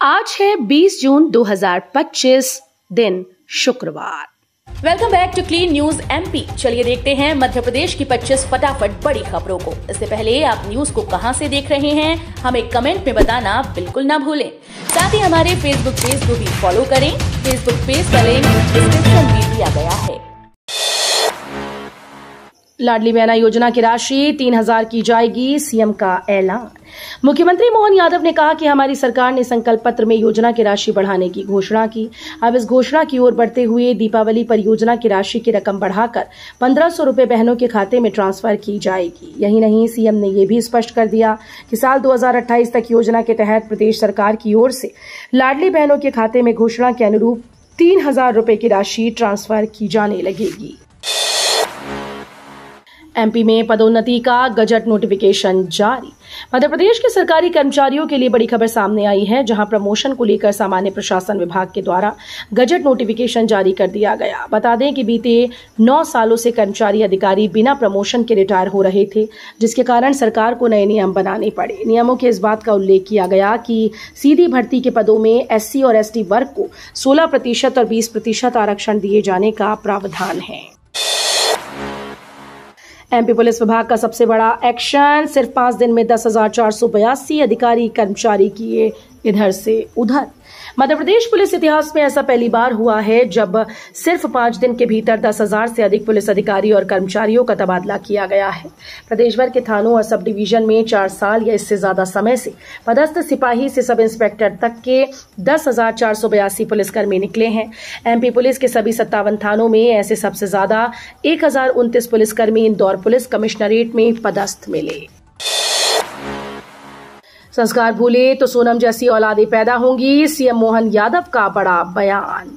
आज है 20 जून 2025, दिन शुक्रवार। Welcome back to clean news MP. चलिए देखते हैं मध्य प्रदेश की 25 फटाफट बड़ी खबरों को। इससे पहले आप न्यूज को कहां से देख रहे हैं, हमें कमेंट में बताना बिल्कुल ना भूलें। साथ ही हमारे फेसबुक पेज को भी फॉलो करें। फेसबुक पेज का लिंक डिस्क्रिप्शन में दिया गया है। लाडली बहना योजना की राशि 3,000 की जाएगी, सीएम का ऐलान। मुख्यमंत्री मोहन यादव ने कहा कि हमारी सरकार ने संकल्प पत्र में योजना की राशि बढ़ाने की घोषणा की। अब इस घोषणा की ओर बढ़ते हुए दीपावली पर योजना की राशि की रकम बढ़ाकर 1,500 रुपए बहनों के खाते में ट्रांसफर की जाएगी। यही नहीं, सीएम ने यह भी स्पष्ट कर दिया कि साल 2028 तक योजना के तहत प्रदेश सरकार की ओर से लाडली बहनों के खाते में घोषणा के अनुरूप 3,000 रुपए की राशि ट्रांसफर की जाने लगेगी। एमपी में पदोन्नति का गजट नोटिफिकेशन जारी। मध्य प्रदेश के सरकारी कर्मचारियों के लिए बड़ी खबर सामने आई है, जहां प्रमोशन को लेकर सामान्य प्रशासन विभाग के द्वारा गजट नोटिफिकेशन जारी कर दिया गया। बता दें कि बीते 9 सालों से कर्मचारी अधिकारी बिना प्रमोशन के रिटायर हो रहे थे, जिसके कारण सरकार को नए नियम बनाने पड़े। नियमों के इस बात का उल्लेख किया गया कि सीधी भर्ती के पदों में एससी और एसटी वर्ग को 16% और 20% आरक्षण दिए जाने का प्रावधान है। एमपी पुलिस विभाग का सबसे बड़ा एक्शन, सिर्फ 5 दिन में 10,482 अधिकारी कर्मचारी किए इधर से उधर। मध्य प्रदेश पुलिस इतिहास में ऐसा पहली बार हुआ है जब सिर्फ 5 दिन के भीतर 10,000 से अधिक पुलिस अधिकारी और कर्मचारियों का तबादला किया गया है। प्रदेश भर के थानों और सब डिवीजन में 4 साल या इससे ज्यादा समय से पदस्थ सिपाही से सब इंस्पेक्टर तक के 10,482 पुलिसकर्मी निकले हैं। एमपी पुलिस के सभी 57 थानों में ऐसे सबसे ज्यादा 1,029 पुलिसकर्मी इंदौर पुलिस कमिश्नरेट में पदस्थ मिले। संस्कार भूले तो सोनम जैसी औलादें पैदा होंगी, सीएम मोहन यादव का बड़ा बयान।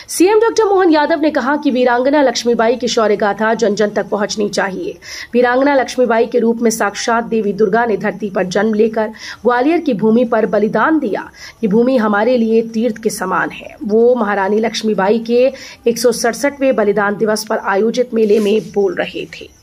सीएम डॉक्टर मोहन यादव ने कहा कि वीरांगना लक्ष्मीबाई की शौर्य गाथा जन जन तक पहुंचनी चाहिए। वीरांगना लक्ष्मीबाई के रूप में साक्षात देवी दुर्गा ने धरती पर जन्म लेकर ग्वालियर की भूमि पर बलिदान दिया। ये भूमि हमारे लिए तीर्थ के समान है। वो महारानी लक्ष्मीबाई के 167वें बलिदान दिवस पर आयोजित मेले में बोल रहे थे।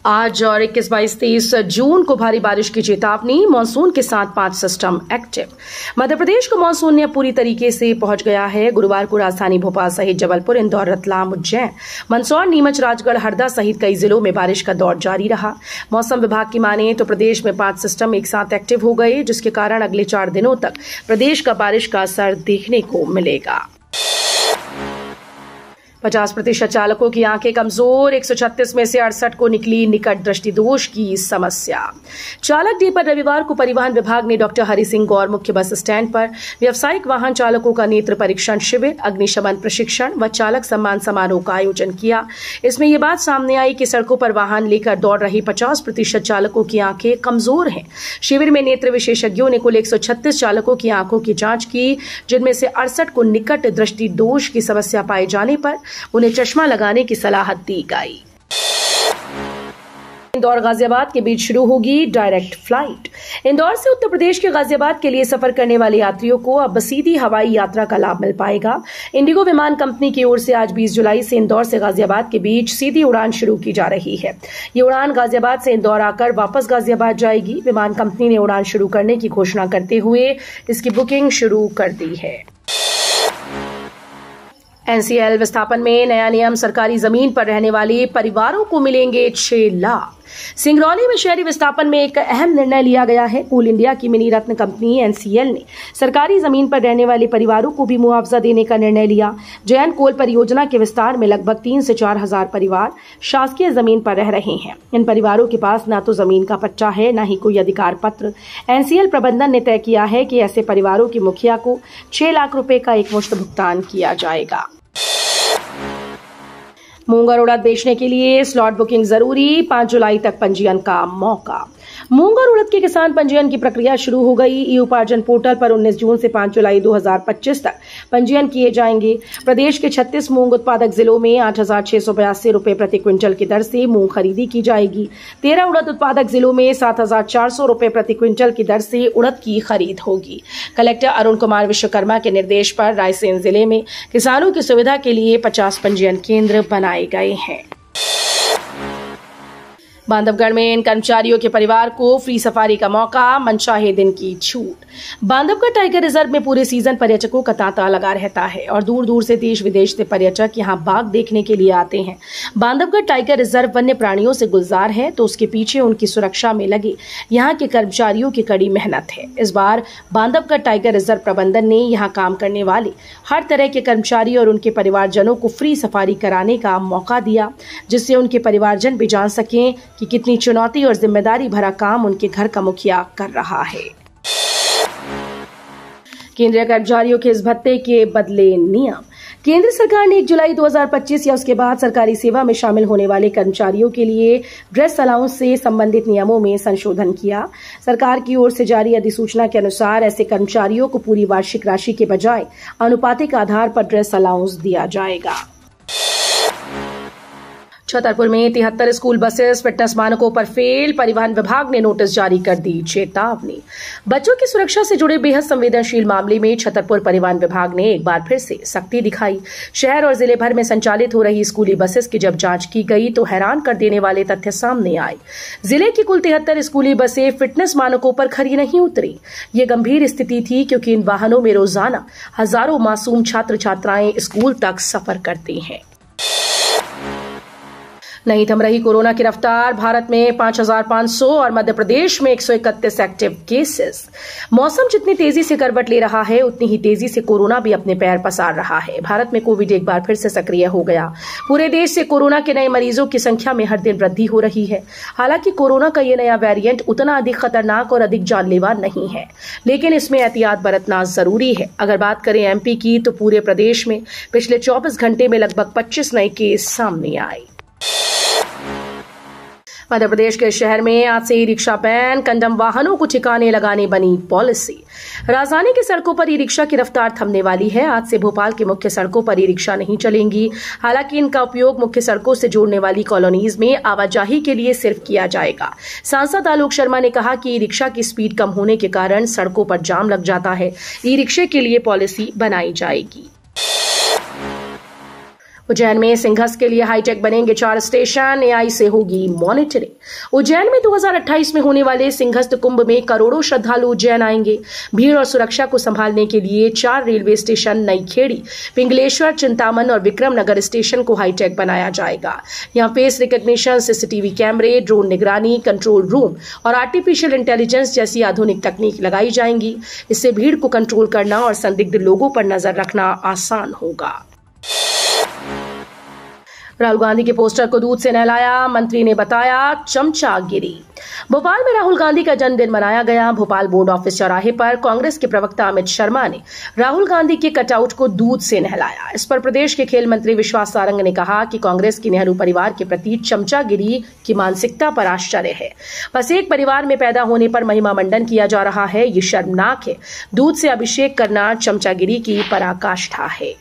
आज और 21, 22, 23 जून को भारी बारिश की चेतावनी। मानसून के साथ 5 सिस्टम एक्टिव। मध्य प्रदेश को मानसून ने पूरी तरीके से पहुंच गया है। गुरुवार को राजधानी भोपाल सहित जबलपुर, इंदौर, रतलाम, उज्जैन, मंदसौर, नीमच, राजगढ़, हरदा सहित कई जिलों में बारिश का दौर जारी रहा। मौसम विभाग की माने तो प्रदेश में 5 सिस्टम एक साथ एक्टिव हो गए, जिसके कारण अगले 4 दिनों तक प्रदेश का बारिश का असर देखने को मिलेगा। 50% चालकों की आंखें कमजोर, 136 में से 68 को निकली निकट दृष्टि दोष की समस्या। चालक डे पर रविवार को परिवहन विभाग ने डॉक्टर हरि सिंह गौर मुख्य बस स्टैंड पर व्यावसायिक वाहन चालकों का नेत्र परीक्षण शिविर, अग्निशमन प्रशिक्षण व चालक सम्मान समारोह का आयोजन किया। इसमें यह बात सामने आई कि सड़कों पर वाहन लेकर दौड़ रही 50% चालकों की आंखें कमजोर हैं। शिविर में नेत्र विशेषज्ञों ने कुल 136 चालकों की आंखों की जांच की, जिनमें से 68 को निकट दृष्टि दोष की समस्या पाए जाने पर उन्हें चश्मा लगाने की सलाह दी गई। इंदौर गाजियाबाद के बीच शुरू होगी डायरेक्ट फ्लाइट। इंदौर से उत्तर प्रदेश के गाजियाबाद के लिए सफर करने वाले यात्रियों को अब सीधी हवाई यात्रा का लाभ मिल पाएगा। इंडिगो विमान कंपनी की ओर से आज 20 जुलाई से इंदौर से गाजियाबाद के बीच सीधी उड़ान शुरू की जा रही है। ये उड़ान गाजियाबाद से इंदौर आकर वापस गाजियाबाद जाएगी। विमान कंपनी ने उड़ान शुरू करने की घोषणा करते हुए इसकी बुकिंग शुरू कर दी है। एनसीएल विस्थापन में नया नियम, सरकारी जमीन पर रहने वाले परिवारों को मिलेंगे 6 लाख। सिंगरौली में शहरी विस्थापन में एक अहम निर्णय लिया गया है। कोल इंडिया की मिनी रत्न कंपनी एनसीएल ने सरकारी जमीन पर रहने वाले परिवारों को भी मुआवजा देने का निर्णय लिया। जैन कोल परियोजना के विस्तार में लगभग 3 से 4 हजार परिवार शासकीय जमीन पर रह रहे हैं। इन परिवारों के पास न तो जमीन का पट्टा है, न ही कोई अधिकार पत्र। एनसीएल प्रबंधन ने तय किया है कि ऐसे परिवारों की मुखिया को 6 लाख रुपए का एकमुश्त भुगतान किया जाएगा। मूंग और उड़द बेचने के लिए स्लॉट बुकिंग जरूरी, 5 जुलाई तक पंजीयन का मौका। मूंग और उड़द के किसान पंजीयन की प्रक्रिया शुरू हो गई। ई उपार्जन पोर्टल पर 19 जून से 5 जुलाई 2025 तक पंजीयन किए जाएंगे। प्रदेश के 36 मूंग उत्पादक जिलों में 8,682 रुपए प्रति क्विंटल की दर से मूंग खरीदी की जाएगी। 13 उड़द उत्पादक जिलों में 7,400 रुपए प्रति क्विंटल की दर से उड़द की खरीद होगी। कलेक्टर अरुण कुमार विश्वकर्मा के निर्देश पर रायसेन जिले में किसानों की सुविधा के लिए 50 पंजीयन केंद्र बनाए गए हैं। बांधवगढ़ में इन कर्मचारियों के परिवार को फ्री सफारी का मौका, मनचाहे दिन की छूट। बांधवगढ़ टाइगर रिजर्व में पूरे सीजन पर्यटकों का तांता लगा रहता है और दूर दूर से देश विदेश से पर्यटक यहां बाघ देखने के लिए आते हैं। बांधवगढ़ टाइगर रिजर्व वन्य प्राणियों से गुलजार है तो उसके पीछे उनकी सुरक्षा में लगे यहां के कर्मचारियों की कड़ी मेहनत है। इस बार बांधवगढ़ टाइगर रिजर्व प्रबंधन ने यहां काम करने वाले हर तरह के कर्मचारी और उनके परिवारजनों को फ्री सफारी कराने का मौका दिया, जिससे उनके परिवारजन भी जान सकें कि कितनी चुनौती और जिम्मेदारी भरा काम उनके घर का मुखिया कर रहा है। केंद्रीय कर्मचारियों के इस भत्ते के बदले नियम। केंद्र सरकार ने 1 जुलाई 2025 या उसके बाद सरकारी सेवा में शामिल होने वाले कर्मचारियों के लिए ड्रेस अलाउंस से संबंधित नियमों में संशोधन किया। सरकार की ओर से जारी अधिसूचना के अनुसार ऐसे कर्मचारियों को पूरी वार्षिक राशि के बजाय आनुपातिक आधार पर ड्रेस अलाउंस दिया जाएगा। छतरपुर में 73 स्कूल बसेस फिटनेस मानकों पर फेल, परिवहन विभाग ने नोटिस जारी कर दी चेतावनी। बच्चों की सुरक्षा से जुड़े बेहद संवेदनशील मामले में छतरपुर परिवहन विभाग ने एक बार फिर से सख्ती दिखाई। शहर और जिले भर में संचालित हो रही स्कूली बसेस की जब जांच की गई तो हैरान कर देने वाले तथ्य सामने आए। जिले की कुल 73 स्कूली बसें फिटनेस मानकों पर खरी नहीं उतरी। ये गंभीर स्थिति थी क्योंकि इन वाहनों में रोजाना हजारों मासूम छात्र छात्राएं स्कूल तक सफर करती हैं। नहीं थम रही कोरोना की रफ्तार, भारत में 5,500 और मध्य प्रदेश में 131 एक्टिव केसेस। मौसम जितनी तेजी से करवट ले रहा है उतनी ही तेजी से कोरोना भी अपने पैर पसार रहा है। भारत में कोविड एक बार फिर से सक्रिय हो गया। पूरे देश से कोरोना के नए मरीजों की संख्या में हर दिन वृद्धि हो रही है। हालांकि कोरोना का ये नया वेरिएंट उतना अधिक खतरनाक और अधिक जानलेवा नहीं है, लेकिन इसमें एहतियात बरतना जरूरी है। अगर बात करें एमपी की तो पूरे प्रदेश में पिछले 24 घंटे में लगभग 25 नए केस सामने आए। मध्य प्रदेश के शहर में आज से ई रिक्शा बैन, कंडम वाहनों को ठिकाने लगाने बनी पॉलिसी। राजधानी की सड़कों पर ई रिक्शा की रफ्तार थमने वाली है। आज से भोपाल की मुख्य सड़कों पर ई रिक्शा नहीं चलेंगी। हालांकि इनका उपयोग मुख्य सड़कों से जोड़ने वाली कॉलोनीज में आवाजाही के लिए सिर्फ किया जाएगा। सांसद आलोक शर्मा ने कहा कि ई रिक्शा की स्पीड कम होने के कारण सड़कों पर जाम लग जाता है। ई रिक्शे के लिए पॉलिसी बनाई जाएगी। उज्जैन में सिंघस के लिए हाईटेक बनेंगे 4 स्टेशन, एआई से होगी मॉनिटरिंग। उज्जैन में 2028 में होने वाले सिंघस्त कुंभ में करोड़ों श्रद्धालु उज्जैन आएंगे। भीड़ और सुरक्षा को संभालने के लिए 4 रेलवे स्टेशन नई खेड़ी, पिंगलेश्वर, चिंतामन और विक्रमनगर स्टेशन को हाईटेक बनाया जाएगा। यहाँ फेस रिकॉग्निशन, सीसीटीवी कैमरे, ड्रोन निगरानी, कंट्रोल रूम और आर्टिफिशियल इंटेलिजेंस जैसी आधुनिक तकनीक लगाई जाएंगी। इससे भीड़ को कंट्रोल करना और संदिग्ध लोगों पर नजर रखना आसान होगा। राहुल गांधी के पोस्टर को दूध से नहलाया, मंत्री ने बताया चमचागिरी। भोपाल में राहुल गांधी का जन्मदिन मनाया गया। भोपाल बोर्ड ऑफिस चौराहे पर कांग्रेस के प्रवक्ता अमित शर्मा ने राहुल गांधी के कटआउट को दूध से नहलाया। इस पर प्रदेश के खेल मंत्री विश्वास सारंग ने कहा कि कांग्रेस की नेहरू परिवार के प्रति चमचागिरी की मानसिकता पर आश्चर्य है। बस एक परिवार में पैदा होने पर महिमा मंडन किया जा रहा है, ये शर्मनाक है। दूध से अभिषेक करना चमचागिरी की पराकाष्ठा है।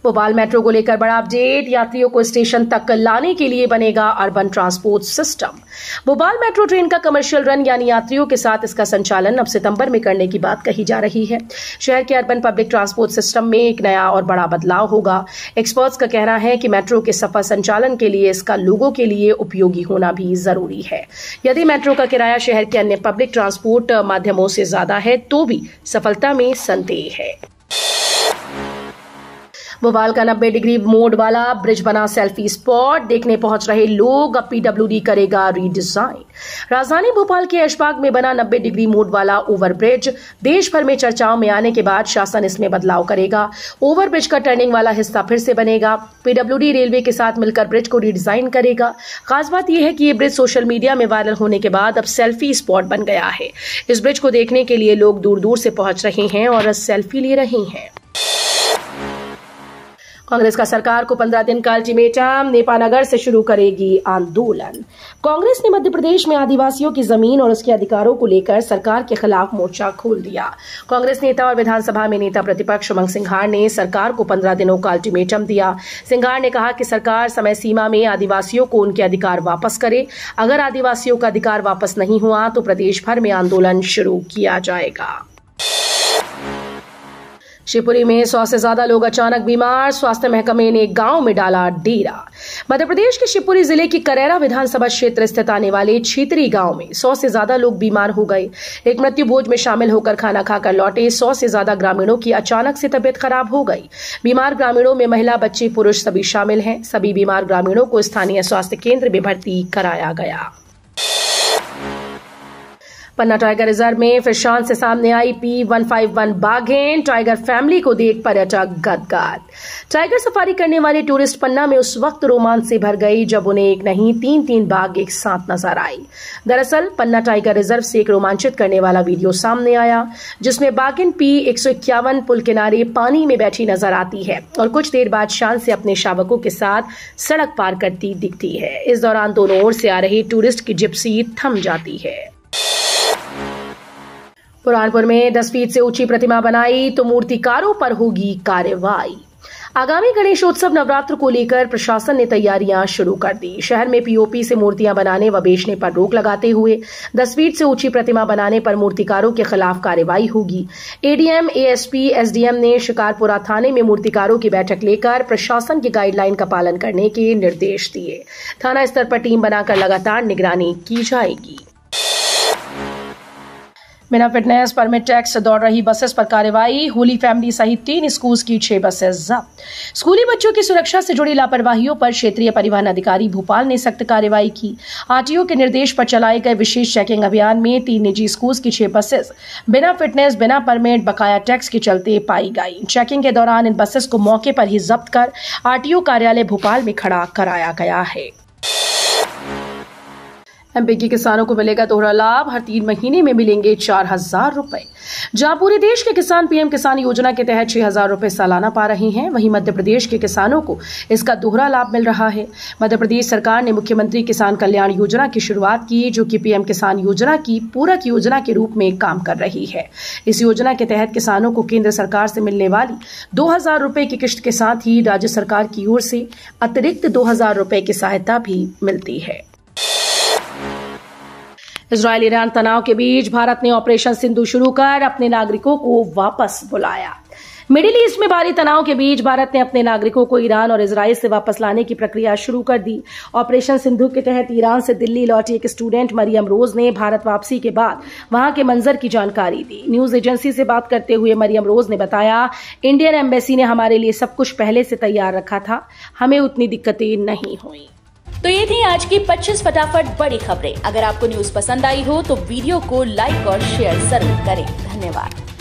भोपाल मेट्रो को लेकर बड़ा अपडेट, यात्रियों को स्टेशन तक लाने के लिए बनेगा urban transport system. Bhopal metro train का कमर्शियल रन यानी यात्रियों के साथ इसका संचालन अब सितंबर में करने की बात कही जा रही है। शहर के अर्बन पब्लिक ट्रांसपोर्ट सिस्टम में एक नया और बड़ा बदलाव होगा। एक्सपर्ट्स का कहना है कि मेट्रो के सफल संचालन के लिए इसका लोगों के लिए उपयोगी होना भी जरूरी है। यदि मेट्रो का किराया शहर के अन्य पब्लिक ट्रांसपोर्ट माध्यमों से ज्यादा है तो भी सफलता में संदेह है। भोपाल का 90 डिग्री मोड वाला ब्रिज बना सेल्फी स्पॉट, देखने पहुंच रहे लोग। अब पीडब्ल्यूडी करेगा रीडिजाइन। राजधानी भोपाल के ऐशबाग में बना 90 डिग्री मोड वाला ओवरब्रिज देश भर में चर्चाओं में आने के बाद शासन इसमें बदलाव करेगा। ओवरब्रिज का टर्निंग वाला हिस्सा फिर से बनेगा। पीडब्ल्यूडी रेलवे के साथ मिलकर ब्रिज को रीडिजाइन करेगा। खास बात यह है कि ये ब्रिज सोशल मीडिया में वायरल होने के बाद अब सेल्फी स्पॉट बन गया है। इस ब्रिज को देखने के लिए लोग दूर दूर से पहुंच रहे हैं और सेल्फी ले रहे हैं। कांग्रेस का सरकार को 15 दिन का अल्टीमेटम, नेपानगर से शुरू करेगी आंदोलन। कांग्रेस ने मध्य प्रदेश में आदिवासियों की जमीन और उसके अधिकारों को लेकर सरकार के खिलाफ मोर्चा खोल दिया। कांग्रेस नेता और विधानसभा में नेता प्रतिपक्ष उमंग सिंघार ने सरकार को 15 दिनों का अल्टीमेटम दिया। सिंघार ने कहा कि सरकार समय सीमा में आदिवासियों को उनके अधिकार वापस करे। अगर आदिवासियों का अधिकार वापस नहीं हुआ तो प्रदेश भर में आंदोलन शुरू किया जाएगा। शिवपुरी में 100 से ज्यादा लोग अचानक बीमार, स्वास्थ्य महकमे ने गांव में डाला डेरा। मध्य प्रदेश के शिवपुरी जिले की करेरा विधानसभा क्षेत्र स्थित आने वाले छीतरी गांव में 100 से ज्यादा लोग बीमार हो गए। एक मृत्यु भोज में शामिल होकर खाना खाकर लौटे 100 से ज्यादा ग्रामीणों की अचानक से तबियत खराब हो गई। बीमार ग्रामीणों में महिला, बच्चे, पुरुष सभी शामिल हैं। सभी बीमार ग्रामीणों को स्थानीय स्वास्थ्य केंद्र में भर्ती कराया गया। पन्ना टाइगर रिजर्व में फिर शान से सामने आई P151 बाघें। टाइगर फैमिली को देख पर्यटक गदगद। टाइगर सफारी करने वाले टूरिस्ट पन्ना में उस वक्त रोमांच से भर गई जब उन्हें एक नहीं 3 बाघ एक साथ नजर आई। दरअसल पन्ना टाइगर रिजर्व से एक रोमांचित करने वाला वीडियो सामने आया जिसमें बाघिन P151 पुल किनारे पानी में बैठी नजर आती है और कुछ देर बाद शान से अपने शावकों के साथ सड़क पार करती दिखती है। इस दौरान दोनों ओर से आ रही टूरिस्ट की जिप्सी थम जाती है। बुरहानपुर में 10 फीट से ऊंची प्रतिमा बनाई तो मूर्तिकारों पर होगी कार्रवाई। आगामी गणेशोत्सव नवरात्र को लेकर प्रशासन ने तैयारियां शुरू कर दी। शहर में पीओपी से मूर्तियां बनाने व बेचने पर रोक लगाते हुए 10 फीट से ऊंची प्रतिमा बनाने पर मूर्तिकारों के खिलाफ कार्रवाई होगी। एडीएम, एएसपी, एसडीएम ने शिकारपुरा थाने में मूर्तिकारों की बैठक लेकर प्रशासन की गाइडलाइन का पालन करने के निर्देश दिए। थाना स्तर पर टीम बनाकर लगातार निगरानी की जाएगी। बिना फिटनेस परमिट टैक्स दौड़ रही बसेस पर कार्रवाई। होली फैमिली सहित 3 स्कूल्स की 6 बसेस जब्त। स्कूली बच्चों की सुरक्षा से जुड़ी लापरवाहियों पर क्षेत्रीय परिवहन अधिकारी भोपाल ने सख्त कार्रवाई की। आरटीओ के निर्देश पर चलाए गए विशेष चेकिंग अभियान में 3 निजी स्कूल्स की 6 बसेस बिना फिटनेस, बिना परमिट, बकाया टैक्स के चलते पाई गई। चेकिंग के दौरान इन बसेस को मौके पर ही जब्त कर आरटीओ कार्यालय भोपाल में खड़ा कराया गया है। एमपी के किसानों को मिलेगा दोहरा लाभ। हर 3 महीने में मिलेंगे 4000 रुपए। जहां पूरे देश के किसान पीएम किसान योजना के तहत 6000 रुपए सालाना पा रहे हैं, वहीं मध्य प्रदेश के किसानों को इसका दोहरा लाभ मिल रहा है। मध्य प्रदेश सरकार ने मुख्यमंत्री किसान कल्याण योजना की शुरुआत की, जो कि पीएम किसान योजना की पूरक योजना के रूप में काम कर रही है। इस योजना के तहत किसानों को केंद्र सरकार से मिलने वाली 2000 रुपए की किश्त के साथ ही राज्य सरकार की ओर से अतिरिक्त 2000 रुपए की सहायता भी मिलती है। इजरायल ईरान तनाव के बीच भारत ने ऑपरेशन सिंधु शुरू कर अपने नागरिकों को वापस बुलाया। मिडिल ईस्ट में भारी तनाव के बीच भारत ने अपने नागरिकों को ईरान और इजरायल से वापस लाने की प्रक्रिया शुरू कर दी। ऑपरेशन सिंधु के तहत ईरान से दिल्ली लौटी एक स्टूडेंट मरियम रोज ने भारत वापसी के बाद वहां के मंजर की जानकारी दी। न्यूज एजेंसी से बात करते हुए मरियम रोज ने बताया, इंडियन एम्बेसी ने हमारे लिए सब कुछ पहले से तैयार रखा था, हमें उतनी दिक्कतें नहीं हुई। तो ये थी आज की 25 फटाफट बड़ी खबरें। अगर आपको न्यूज पसंद आई हो तो वीडियो को लाइक और शेयर जरूर करें। धन्यवाद।